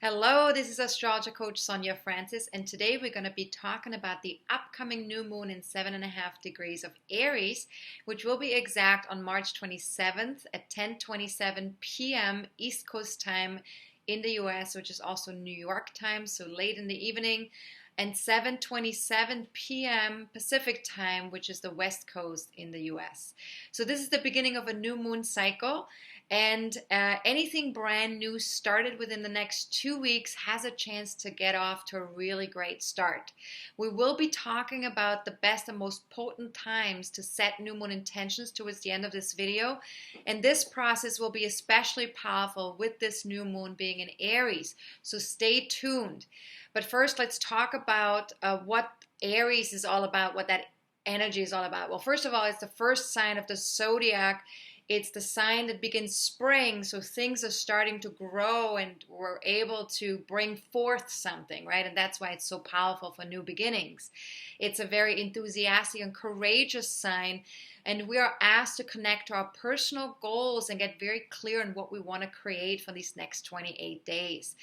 Hello, this is AstrologerCoach Sonja Francis, and today we're going to be talking about the upcoming new moon in 7.5 degrees of Aries, which will be exact on March 27th at 10:27 p.m. East Coast time in the US, which is also New York time, so late in the evening, and 7:27 p.m. Pacific time, which is the West Coast in the US. So this is the beginning of a new moon cycle. And anything brand new started within the next 2 weeks has a chance to get off to a really great start. We will be talking about the best and most potent times to set new moon intentions towards the end of this video. And this process will be especially powerful with this new moon being in Aries. So stay tuned. But first, let's talk about what Aries is all about, what that energy is all about. Well, first of all, it's the first sign of the zodiac. It's the sign that begins spring, so things are starting to grow and we're able to bring forth something, right? And that's why it's so powerful for new beginnings. It's a very enthusiastic and courageous sign, and we are asked to connect to our personal goals and get very clear on what we want to create for these next 28 days.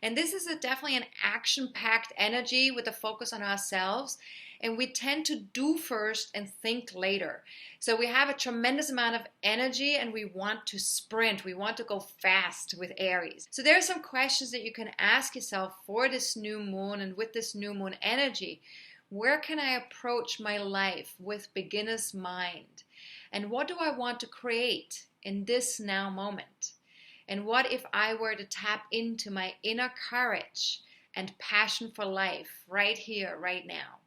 And this is definitely an action-packed energy with a focus on ourselves. And we tend to do first and think later. So we have a tremendous amount of energy and we want to sprint. We want to go fast with Aries. So there are some questions that you can ask yourself for this new moon and with this new moon energy. Where can I approach my life with beginner's mind? And what do I want to create in this now moment? And what if I were to tap into my inner courage and passion for life right here, right now?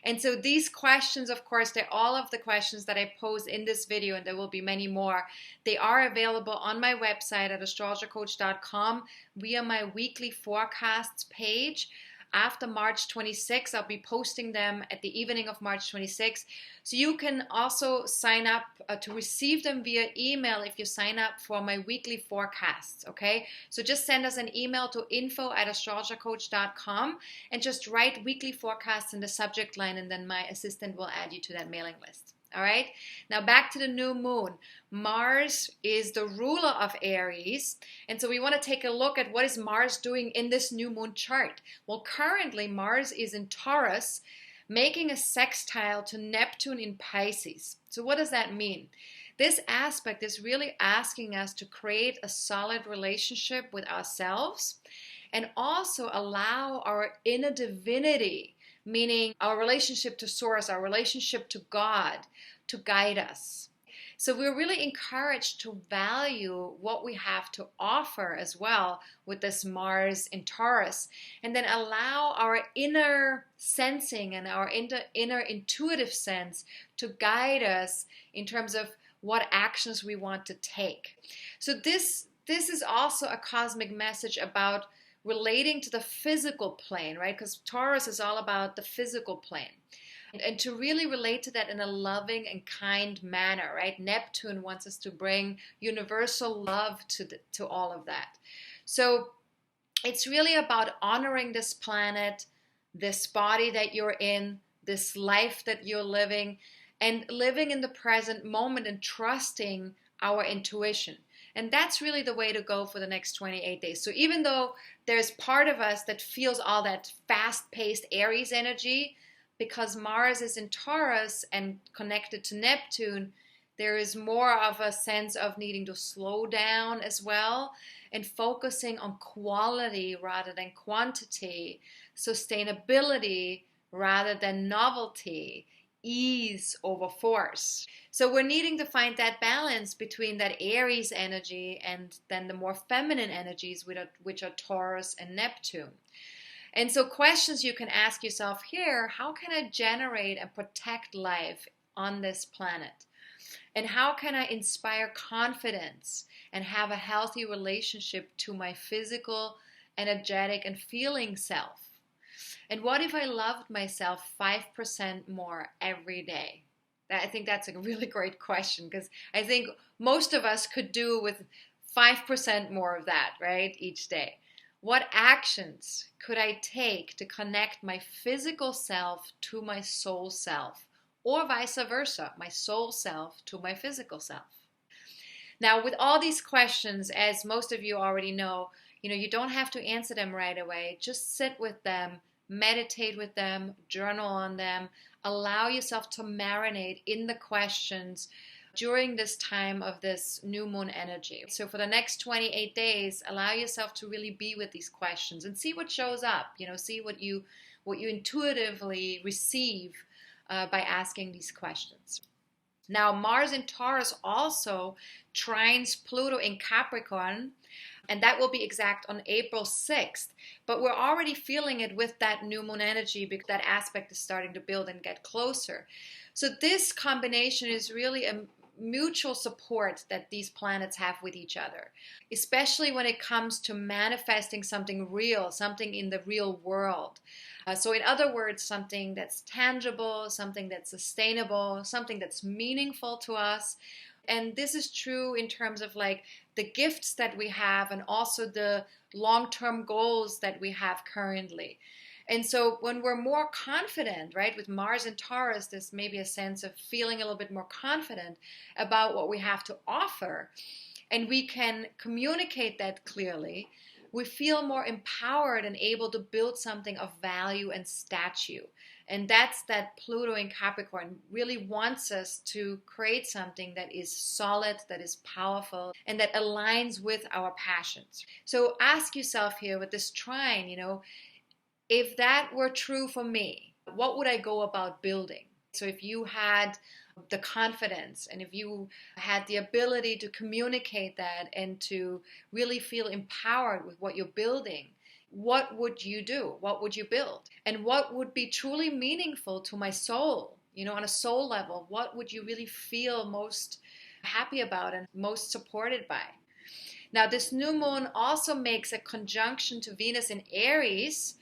And so these questions, of course, they're all of the questions that I pose in this video, and there will be many more. They are available on my website at astrologercoach.com via my weekly forecasts page. After March 26th, I'll be posting them at the evening of March 26th. So you can also sign up to receive them via email if you sign up for my weekly forecasts, okay? So just send us an email to info@astrologercoach.com and just write weekly forecasts in the subject line, and then my assistant will add you to that mailing list. All right, now back to the new moon. Mars is the ruler of Aries, and so we want to take a look at what is Mars doing in this new moon chart. Well, currently Mars is in Taurus, making a sextile to Neptune in Pisces. So what does that mean? This aspect is really asking us to create a solid relationship with ourselves and also allow our inner divinity, meaning our relationship to Source, our relationship to God, to guide us. So we're really encouraged to value what we have to offer as well with this Mars in Taurus, and then allow our inner sensing and our inner intuitive sense to guide us in terms of what actions we want to take. So this is also a cosmic message about relating to the physical plane, right? Because Taurus is all about the physical plane. And to really relate to that in a loving and kind manner, right? Neptune wants us to bring universal love to all of that. So it's really about honoring this planet, this body that you're in, this life that you're living, and living in the present moment and trusting our intuition. And that's really the way to go for the next 28 days. So even though there's part of us that feels all that fast-paced Aries energy, because Mars is in Taurus and connected to Neptune, there is more of a sense of needing to slow down as well and focusing on quality rather than quantity, sustainability rather than novelty, ease over force. So we're needing to find that balance between that Aries energy and then the more feminine energies, which are Taurus and Neptune. And so questions you can ask yourself here: how can I generate and protect life on this planet? And how can I inspire confidence and have a healthy relationship to my physical, energetic, and feeling self? And what if I loved myself 5% more every day? I think that's a really great question, because I think most of us could do with 5% more of that, right, each day. What actions could I take to connect my physical self to my soul self, or vice versa, my soul self to my physical self? Now, with all these questions, as most of you already know, You don't have to answer them right away. Just sit with them, meditate with them, journal on them, allow yourself to marinate in the questions during this time of this new moon energy. So for the next 28 days, allow yourself to really be with these questions and see what shows up, see what you intuitively receive by asking these questions. Now, Mars in Taurus also trines Pluto in Capricorn, and that will be exact on April 6th. But we're already feeling it with that new moon energy because that aspect is starting to build and get closer. So this combination is really a mutual support that these planets have with each other, especially when it comes to manifesting something real, something in the real world. So in other words, something that's tangible, something that's sustainable, something that's meaningful to us. And this is true in terms of like the gifts that we have and also the long-term goals that we have currently. And so when we're more confident, right, with Mars and Taurus, there's maybe a sense of feeling a little bit more confident about what we have to offer, and we can communicate that clearly, we feel more empowered and able to build something of value and stature. And that's that Pluto in Capricorn really wants us to create something that is solid, that is powerful, and that aligns with our passions. So ask yourself here with this trine, if that were true for me, what would I go about building? So if you had the confidence and if you had the ability to communicate that and to really feel empowered with what you're building, what would you do? What would you build? And what would be truly meaningful to my soul? On a soul level, what would you really feel most happy about and most supported by? Now, this new moon also makes a conjunction to Venus in Aries.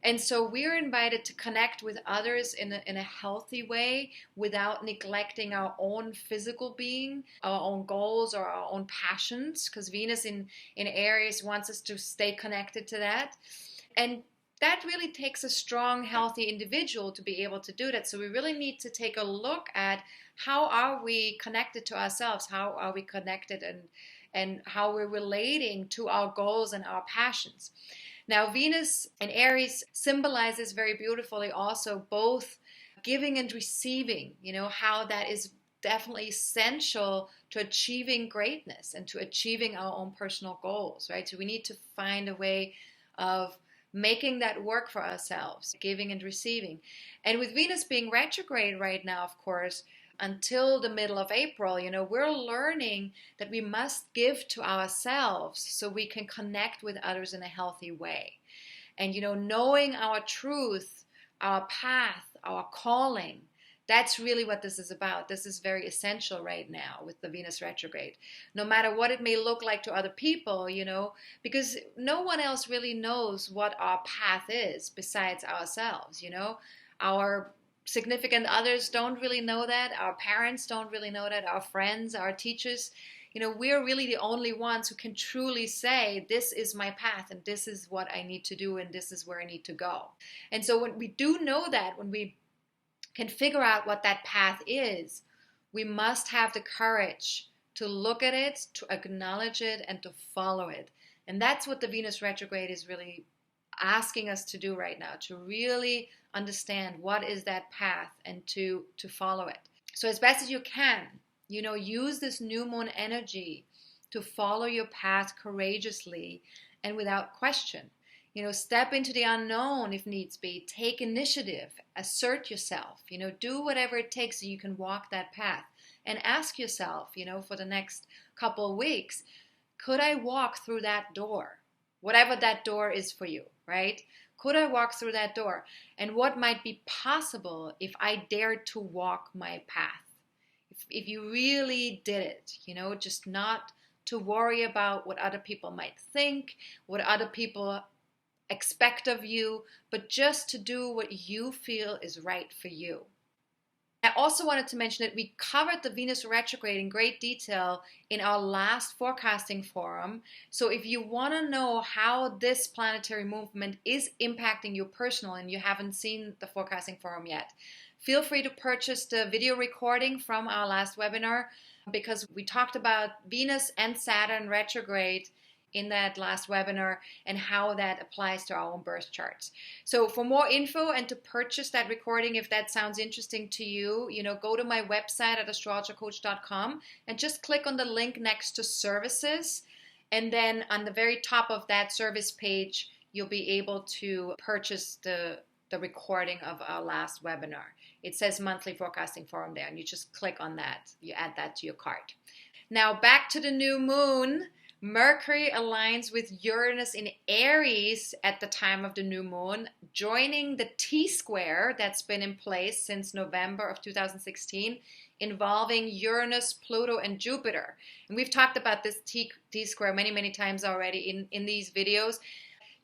And so we're invited to connect with others in a healthy way without neglecting our own physical being, our own goals or our own passions, because Venus in Aries wants us to stay connected to that. And that really takes a strong, healthy individual to be able to do that. So we really need to take a look at how are we connected to ourselves? How are we connected and how we're relating to our goals and our passions? Now, Venus in Aries symbolizes very beautifully also both giving and receiving, how that is definitely essential to achieving greatness and to achieving our own personal goals, right? So we need to find a way of making that work for ourselves, giving and receiving. And with Venus being retrograde right now, of course, until the middle of April, we're learning that we must give to ourselves so we can connect with others in a healthy way. And, knowing our truth, our path, our calling, that's really what this is about. This is very essential right now with the Venus retrograde. No matter what it may look like to other people, because no one else really knows what our path is besides ourselves, Our significant others don't really know that. Our parents don't really know that. Our friends, our teachers, we're really the only ones who can truly say, this is my path and this is what I need to do and this is where I need to go. And so when we do know that, when we can figure out what that path is, we must have the courage to look at it, to acknowledge it, and to follow it. And that's what the Venus retrograde is really asking us to do right now, to really understand what is that path and to follow it. So as best as you can, use this new moon energy to follow your path courageously and without question. Step into the unknown if needs be, take initiative, assert yourself, do whatever it takes so you can walk that path. And ask yourself, for the next couple of weeks, could I walk through that door? Whatever that door is for you, right? Could I walk through that door? And what might be possible if I dared to walk my path? If you really did it, just not to worry about what other people might think, what other people expect of you, but just to do what you feel is right for you. I also wanted to mention that we covered the Venus retrograde in great detail in our last forecasting forum. So if you want to know how this planetary movement is impacting you personally and you haven't seen the forecasting forum yet, feel free to purchase the video recording from our last webinar because we talked about Venus and Saturn retrograde in that last webinar and how that applies to our own birth charts. So for more info and to purchase that recording, if that sounds interesting to you, go to my website at astrologercoach.com and just click on the link next to services. And then on the very top of that service page, you'll be able to purchase the recording of our last webinar. It says monthly forecasting forum there, and you just click on that. You add that to your cart. Now back to the new moon. Mercury aligns with Uranus in Aries at the time of the new moon, joining the T-square that's been in place since November of 2016, involving Uranus, Pluto, and Jupiter. And we've talked about this T-square many, many times already in these videos.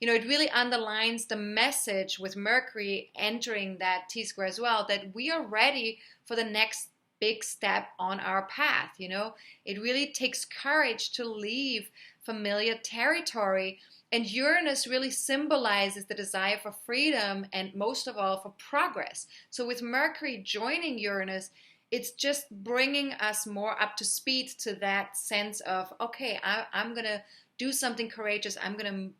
It really underlines the message with Mercury entering that T-square as well, that we are ready for the next big step on our path. It really takes courage to leave familiar territory. And Uranus really symbolizes the desire for freedom and most of all for progress. So with Mercury joining Uranus, it's just bringing us more up to speed to that sense of, okay, I'm going to do something courageous. I'm going to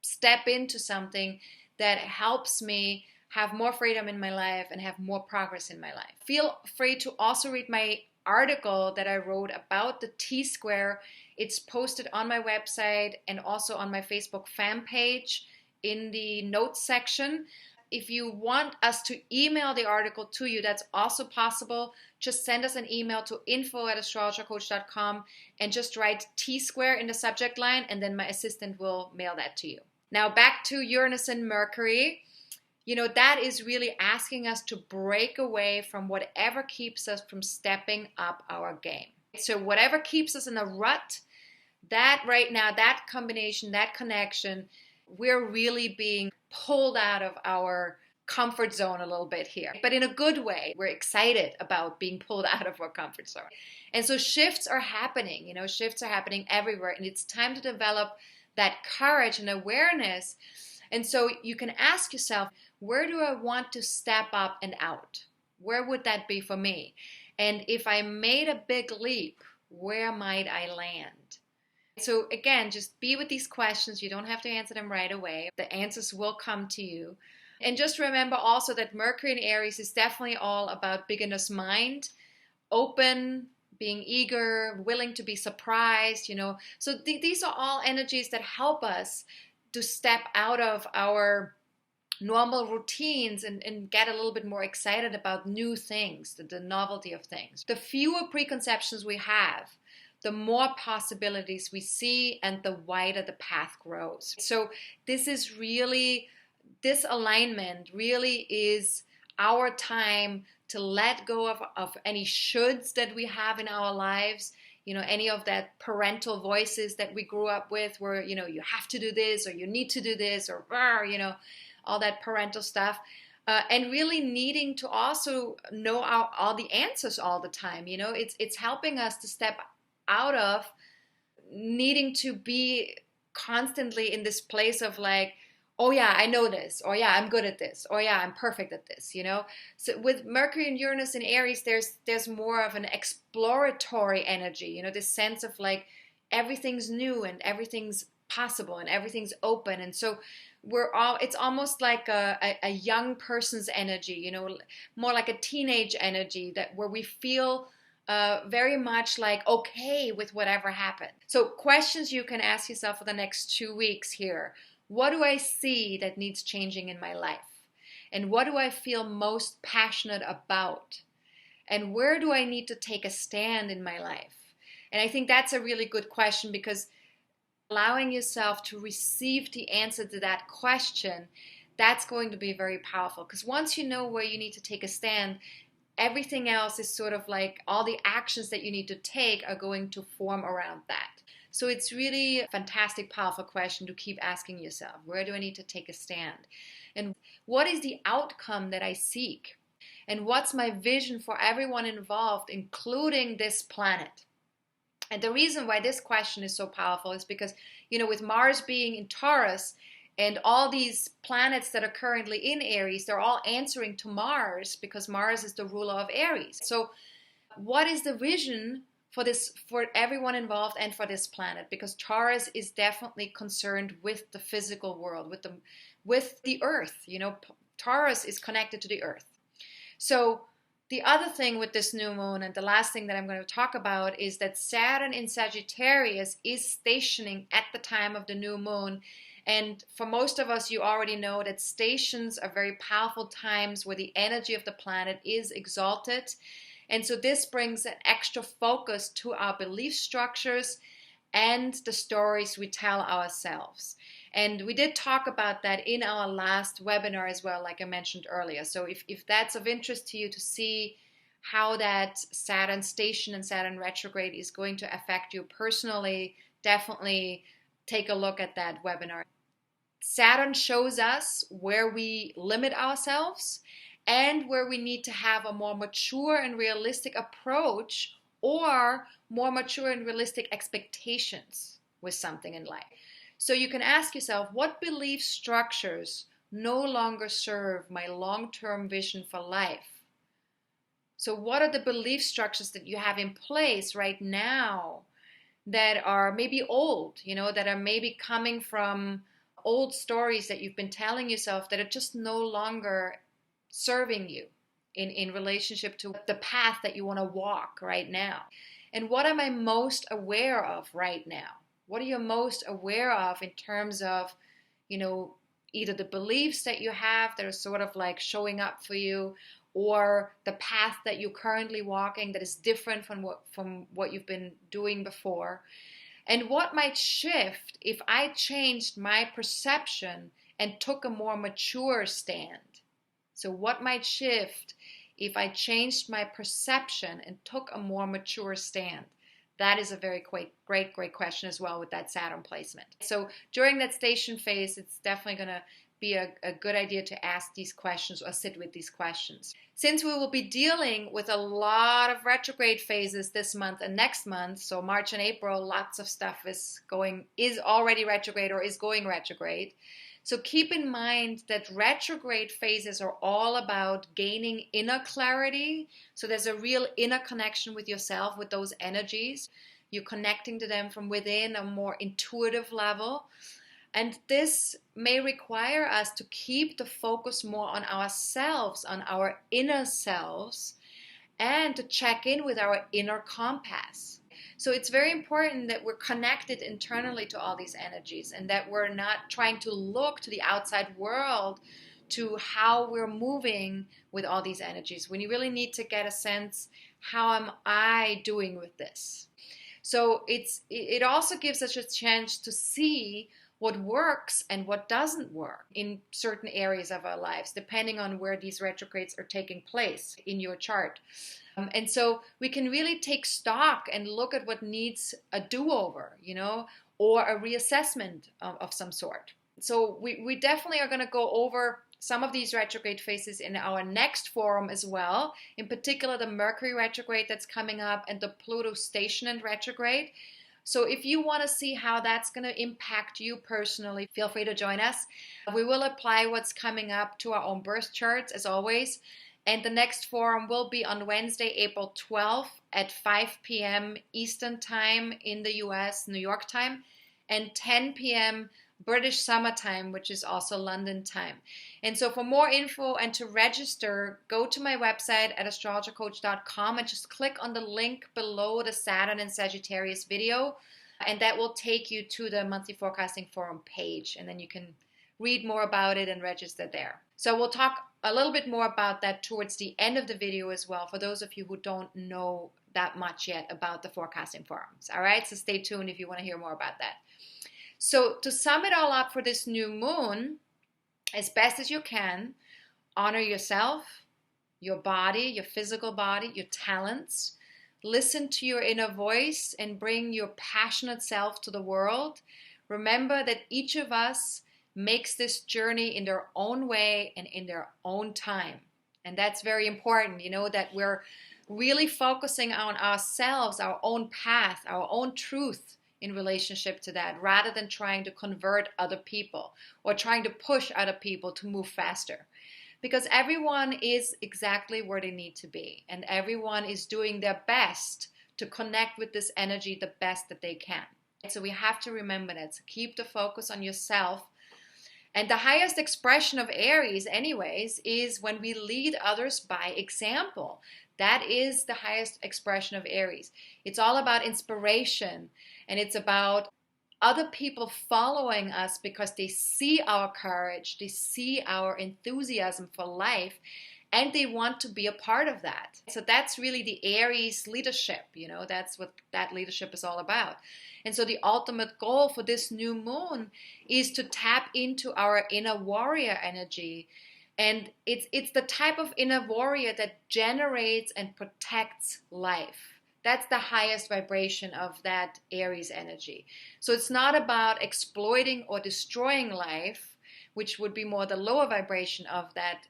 step into something that helps me have more freedom in my life and have more progress in my life. Feel free to also read my article that I wrote about the T-square. It's posted on my website and also on my Facebook fan page in the notes section. If you want us to email the article to you, that's also possible. Just send us an email to info@astrologercoach.com and just write T-square in the subject line, and then my assistant will mail that to you. Now back to Uranus and Mercury. That is really asking us to break away from whatever keeps us from stepping up our game. So whatever keeps us in a rut, that right now, that combination, that connection, we're really being pulled out of our comfort zone a little bit here, but in a good way. We're excited about being pulled out of our comfort zone. And so shifts are happening, shifts are happening everywhere, and it's time to develop that courage and awareness. And so you can ask yourself, where do I want to step up and out? Where would that be for me? And if I made a big leap, where might I land? So again, just be with these questions. You don't have to answer them right away. The answers will come to you. And just remember also that Mercury in Aries is definitely all about beginner's mind, open, being eager, willing to be surprised, So these are all energies that help us to step out of our normal routines and get a little bit more excited about new things, the novelty of things. The fewer preconceptions we have, the more possibilities we see and the wider the path grows. So this alignment really is our time to let go of any shoulds that we have in our lives, any of that parental voices that we grew up with where, you have to do this or you need to do this or, all that parental stuff. And really needing to also know all the answers all the time. It's helping us to step out of needing to be constantly in this place of like, oh yeah, I know this, or yeah, I'm good at this, or yeah, I'm perfect at this, So with Mercury and Uranus in Aries, there's more of an exploratory energy, this sense of like everything's new and everything's possible and everything's open. And so it's almost like a young person's energy, more like a teenage energy where we feel very much like okay with whatever happened. So questions you can ask yourself for the next 2 weeks here. What do I see that needs changing in my life? And what do I feel most passionate about? And where do I need to take a stand in my life? And I think that's a really good question, because allowing yourself to receive the answer to that question, that's going to be very powerful. Because once you know where you need to take a stand, everything else is sort of like all the actions that you need to take are going to form around that. So it's really a fantastic, powerful question to keep asking yourself. Where do I need to take a stand? And what is the outcome that I seek? And what's my vision for everyone involved, including this planet? And the reason why this question is so powerful is because, with Mars being in Taurus and all these planets that are currently in Aries, they're all answering to Mars because Mars is the ruler of Aries. So what is the vision for everyone involved and for this planet, because Taurus is definitely concerned with the physical world, with the earth. Taurus is connected to the earth. So the other thing with this new moon, and the last thing that I'm going to talk about, is that Saturn in Sagittarius is stationing at the time of the new moon. And for most of us, you already know that stations are very powerful times where the energy of the planet is exalted. And so this brings an extra focus to our belief structures and the stories we tell ourselves. And we did talk about that in our last webinar as well, like I mentioned earlier. So if that's of interest to you to see how that Saturn station and Saturn retrograde is going to affect you personally, definitely take a look at that webinar. Saturn shows us where we limit ourselves and where we need to have a more mature and realistic approach, or more mature and realistic expectations with something in life. So you can ask yourself, what belief structures no longer serve my long-term vision for life? So what are the belief structures that you have in place right now that are maybe old, that are maybe coming from old stories that you've been telling yourself that are just no longer serving you in relationship to the path that you want to walk right now? And what am I most aware of right now? What are you most aware of in terms of, either the beliefs that you have that are sort of like showing up for you, or the path that you're currently walking that is different from what you've been doing before? And what might shift if I changed my perception and took a more mature stand? So what might shift if I changed my perception and took a more mature stand? That is a very great question as well with that Saturn placement. So during that station phase, it's definitely going to be a good idea to ask these questions or sit with these questions. Since we will be dealing with a lot of retrograde phases this month and next month, so March and April, lots of stuff is already retrograde or is going retrograde. So keep in mind that retrograde phases are all about gaining inner clarity. So there's a real inner connection with yourself, with those energies. You're connecting to them from within a more intuitive level. And this may require us to keep the focus more on ourselves, on our inner selves, and to check in with our inner compass. So it's very important that we're connected internally to all these energies, and that we're not trying to look to the outside world to how we're moving with all these energies. When you really need to get a sense, how am I doing with this? So it also gives us a chance to see what works and what doesn't work in certain areas of our lives, depending on where these retrogrades are taking place in your chart. And so we can really take stock and look at what needs a do-over, or a reassessment of some sort. So we definitely are going to go over some of these retrograde phases in our next forum as well, in particular the Mercury retrograde that's coming up and the Pluto Station and Retrograde. So if you want to see how that's going to impact you personally, feel free to join us. We will apply what's coming up to our own birth charts as always. And the next forum will be on Wednesday, April 12th at 5 p.m. Eastern Time in the US, New York time, and 10 p.m. British Summer Time, which is also London time. And so for more info and to register, go to my website at astrologercoach.com and just click on the link below the Saturn and Sagittarius video, and that will take you to the monthly forecasting forum page, and then you can read more about it and register there. So we'll talk a little bit more about that towards the end of the video as well, for those of you who don't know that much yet about the forecasting forums. All right, so stay tuned if you want to hear more about that. So to sum it all up for this new moon, as best as you can, honor yourself, your body, your physical body, your talents. Listen to your inner voice and bring your passionate self to the world. Remember that each of us makes this journey in their own way and in their own time. And that's very important, that we're really focusing on ourselves, our own path, our own truth in relationship to that, rather than trying to convert other people or trying to push other people to move faster. Because everyone is exactly where they need to be, and everyone is doing their best to connect with this energy the best that they can. So we have to remember that. So keep the focus on yourself. And the highest expression of Aries, anyways, is when we lead others by example. That is the highest expression of Aries. It's all about inspiration, and it's about other people following us because they see our courage, they see our enthusiasm for life, and they want to be a part of that. So that's really the Aries leadership, that's what that leadership is all about. And so the ultimate goal for this new moon is to tap into our inner warrior energy. And it's the type of inner warrior that generates and protects life. That's the highest vibration of that Aries energy. So it's not about exploiting or destroying life, which would be more the lower vibration of that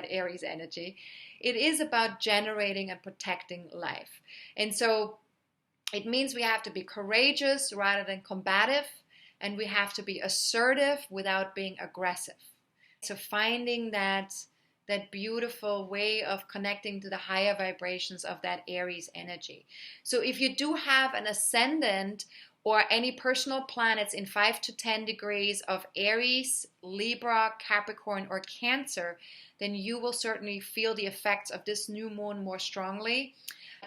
Aries energy. It is about generating and protecting life. And so it means we have to be courageous rather than combative, and we have to be assertive without being aggressive. So finding that beautiful way of connecting to the higher vibrations of that Aries energy. So if you do have an ascendant or any personal planets in 5 to 10 degrees of Aries, Libra, Capricorn, or Cancer, then you will certainly feel the effects of this new moon more strongly.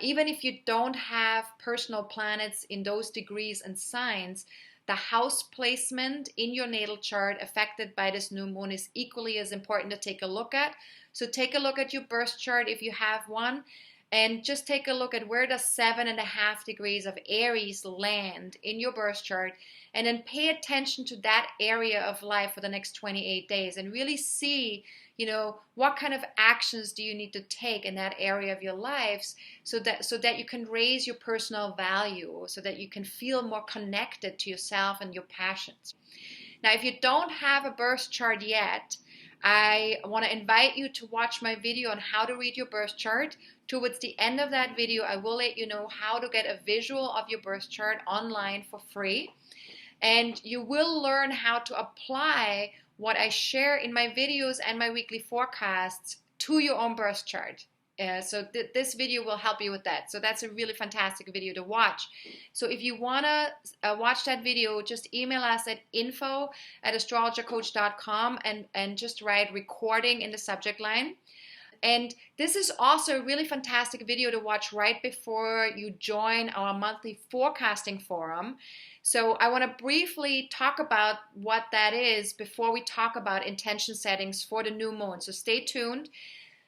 Even if you don't have personal planets in those degrees and signs, the house placement in your natal chart affected by this new moon is equally as important to take a look at. So take a look at your birth chart if you have one, and just take a look at where does 7.5 degrees of Aries land in your birth chart, and then pay attention to that area of life for the next 28 days and really see, what kind of actions do you need to take in that area of your lives so that you can raise your personal value, so that you can feel more connected to yourself and your passions. Now, if you don't have a birth chart yet, I want to invite you to watch my video on how to read your birth chart. Towards the end of that video, I will let you know how to get a visual of your birth chart online for free. And you will learn how to apply what I share in my videos and my weekly forecasts to your own birth chart. So this video will help you with that. So that's a really fantastic video to watch. So if you want to watch that video, just email us at info@astrologercoach.com and just write recording in the subject line. And this is also a really fantastic video to watch right before you join our monthly forecasting forum. So I want to briefly talk about what that is before we talk about intention settings for the new moon. So stay tuned.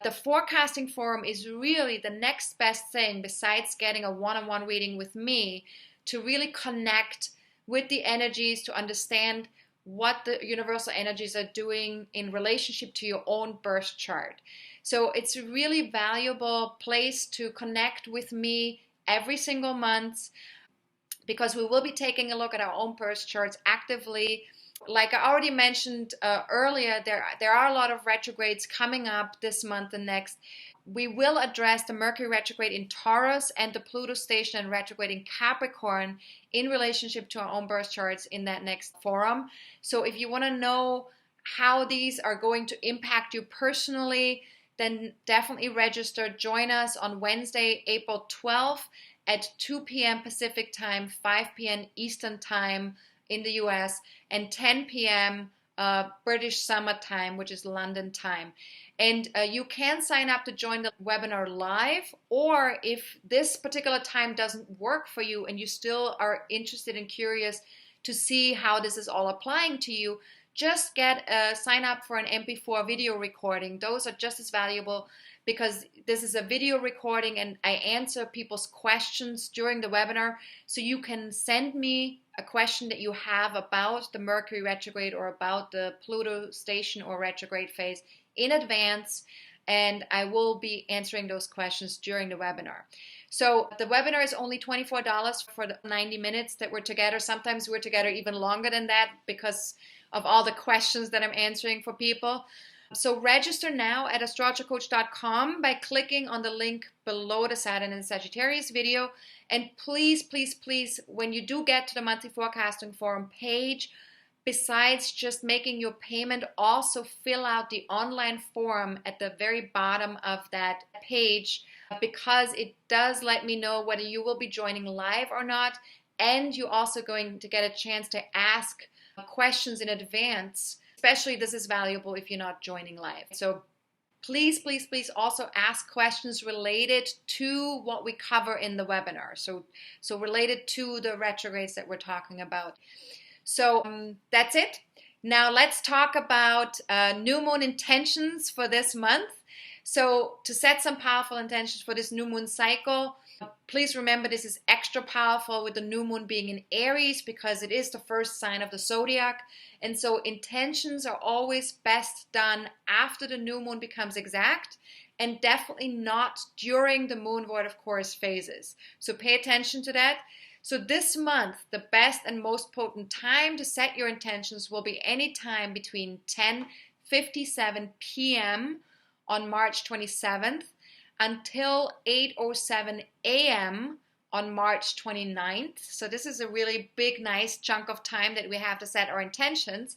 The forecasting forum is really the next best thing besides getting a one-on-one reading with me to really connect with the energies, to understand what the universal energies are doing in relationship to your own birth chart. So it's a really valuable place to connect with me every single month, because we will be taking a look at our own birth charts actively. Like I already mentioned earlier, there are a lot of retrogrades coming up this month and next. We will address the Mercury Retrograde in Taurus and the Pluto Station and Retrograde in Capricorn in relationship to our own birth charts in that next forum. So if you want to know how these are going to impact you personally, then definitely register. Join us on Wednesday, April 12th at 2 p.m. Pacific time, 5 p.m. Eastern time in the US, and 10 p.m. British Summer Time, which is London time. And you can sign up to join the webinar live, or if this particular time doesn't work for you and you still are interested and curious to see how this is all applying to you, just sign up for an MP4 video recording. Those are just as valuable because this is a video recording and I answer people's questions during the webinar. So you can send me a question that you have about the Mercury retrograde or about the Pluto station or retrograde phase in advance, and I will be answering those questions during the webinar. So the webinar is only $24 for the 90 minutes that we're together. Sometimes we're together even longer than that because of all the questions that I'm answering for people. So register now at astrologercoach.com by clicking on the link below the Saturn and Sagittarius video. And please, please, please, when you do get to the monthly forecasting forum page, besides just making your payment, also fill out the online form at the very bottom of that page because it does let me know whether you will be joining live or not. And you're also going to get a chance to ask questions in advance. Especially this is valuable if you're not joining live. So please, please, please also ask questions related to what we cover in the webinar. So related to the retrogrades that we're talking about. So that's it. Now let's talk about new moon intentions for this month. So to set some powerful intentions for this new moon cycle, please remember this is extra powerful with the new moon being in Aries because it is the first sign of the zodiac. And so intentions are always best done after the new moon becomes exact, and definitely not during the moon void of Taurus phases. So pay attention to that. So this month, the best and most potent time to set your intentions will be any time between 10:57 p.m. on March 27th until 8:07 a.m. on March 29th. So this is a really big, nice chunk of time that we have to set our intentions.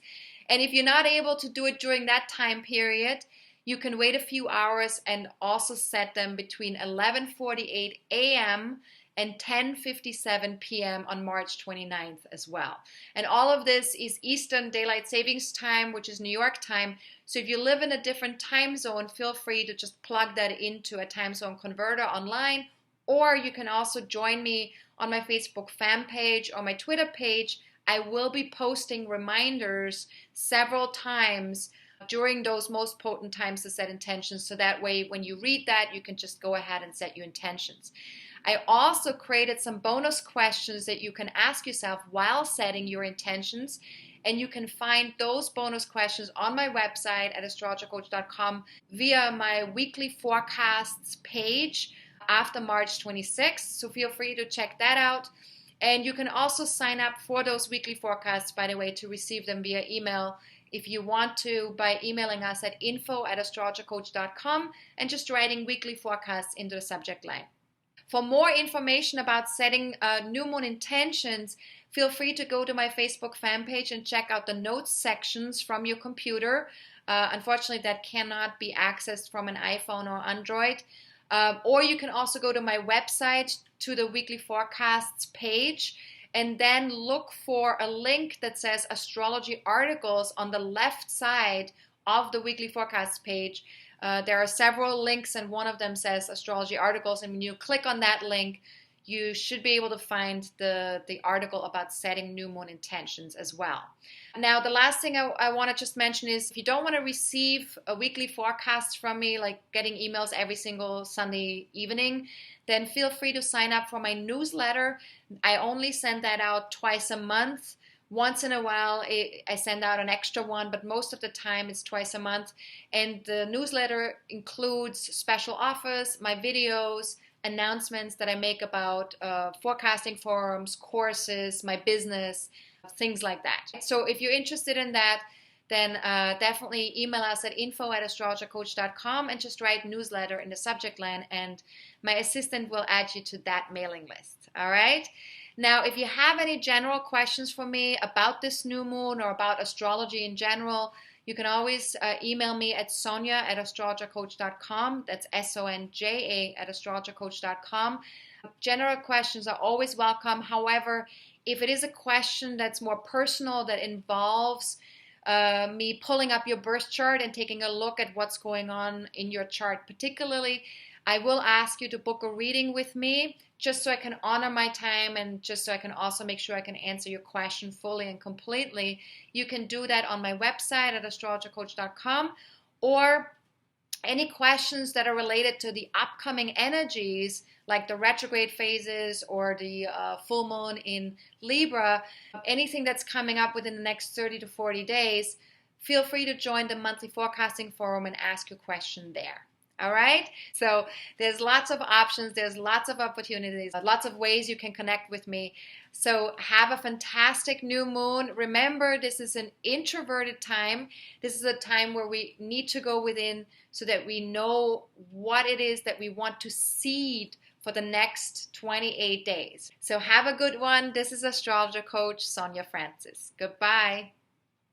And if you're not able to do it during that time period, you can wait a few hours and also set them between 11:48 a.m. and 10:57 p.m. on March 29th as well. And all of this is Eastern Daylight Savings Time, which is New York time. So if you live in a different time zone, feel free to just plug that into a time zone converter online, or you can also join me on my Facebook fan page or my Twitter page. I will be posting reminders several times during those most potent times to set intentions. So that way, when you read that, you can just go ahead and set your intentions. I also created some bonus questions that you can ask yourself while setting your intentions. And you can find those bonus questions on my website at AstrologerCoach.com via my weekly forecasts page after March 26th. So feel free to check that out. And you can also sign up for those weekly forecasts, by the way, to receive them via email if you want to, by emailing us at info@astrologercoach.com and just writing weekly forecasts into the subject line. For more information about setting new moon intentions, feel free to go to my Facebook fan page and check out the notes sections from your computer. Unfortunately, that cannot be accessed from an iPhone or Android. Or you can also go to my website to the weekly forecasts page and then look for a link that says astrology articles on the left side of the weekly forecasts page. There are several links, and one of them says astrology articles. And when you click on that link, you should be able to find the article about setting new moon intentions as well. Now, the last thing I want to just mention is if you don't want to receive a weekly forecast from me, like getting emails every single Sunday evening, then feel free to sign up for my newsletter. I only send that out twice a month. Once in a while, I send out an extra one, but most of the time it's twice a month. And the newsletter includes special offers, my videos, announcements that I make about forecasting forums, courses, my business, things like that. So if you're interested in that, then definitely email us at info@astrologercoach.com and just write newsletter in the subject line, and my assistant will add you to that mailing list. All right? Now, if you have any general questions for me about this new moon or about astrology in general, you can always email me at Sonja@astrologercoach.com. That's SONJA@astrologercoach.com. General questions are always welcome. However, if it is a question that's more personal, that involves me pulling up your birth chart and taking a look at what's going on in your chart particularly, I will ask you to book a reading with me just so I can honor my time and just so I can also make sure I can answer your question fully and completely. You can do that on my website at astrologercoach.com, or any questions that are related to the upcoming energies like the retrograde phases or the full moon in Libra, anything that's coming up within the next 30 to 40 days, feel free to join the monthly forecasting forum and ask your question there. All right? So there's lots of options. There's lots of opportunities, lots of ways you can connect with me. So have a fantastic new moon. Remember, this is an introverted time. This is a time where we need to go within so that we know what it is that we want to seed for the next 28 days. So have a good one. This is Astrologer Coach Sonja Francis. Goodbye.